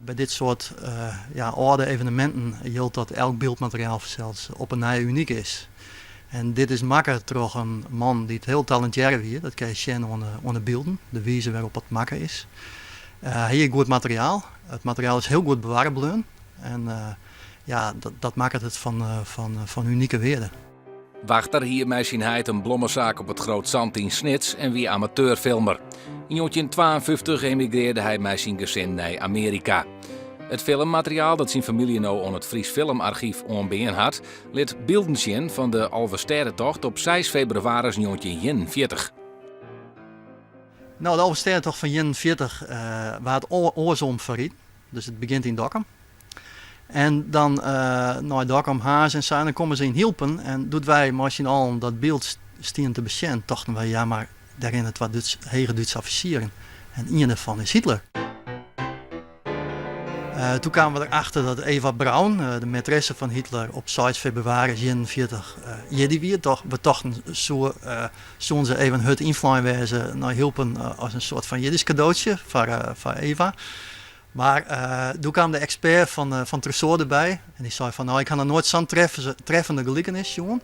Bij dit soort oude evenementen geldt dat elk beeldmateriaal zelfs op een nij uniek is. En dit is makker door een man die het heel talenteer is. Dat kan je zien onder beelden, de wijze waarop het makker is. Hij heeft goed materiaal. Het materiaal is heel goed bewaarbaar. En dat maakt het van unieke waarde. Wachter hier met zijn heid een blommenzaak op het Groot Zand in Snits en wie amateurfilmer. In 1952 emigreerde hij met zijn gezin naar Amerika. Het filmmateriaal dat zijn familie nou aan het Fries Filmarchief onbeen had, liet beelden zien van de Alversterrentocht op 6 februari 1941. Nou, de Alversterrentocht van 1941 waar het oorsom verriet. Dus het begint in Dokkum. En dan naar Dokkum, Haas en zo, dan komen ze in hielpen. En doet wij machine al dat beeld stien te besjen, dachten wij, ja, maar daarin het wat hege Duitse officieren. En een daarvan is Hitler. Toen kwamen we erachter dat Eva Braun, de maîtresse van Hitler, op 6 februari 1941 Jedi weer. We dachten zo ze even het invloed wezen naar hielpen als een soort van Jiddisch cadeautje voor Eva. Maar toen kwam de expert van Tresor erbij en die zei van nou, ik kan er nooit zo'n treffende gelijkenis jongen.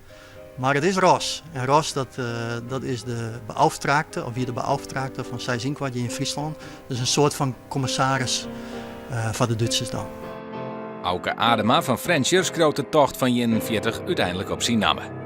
Maar het is Ros. En Ros dat is de beauftragte, of wie de beauftragte van Seyss-Inquart in Friesland. Dus een soort van commissaris van de Duitsers dan. Auke Adema van Frenchers kroot de tocht van 1941 uiteindelijk op zijn namen.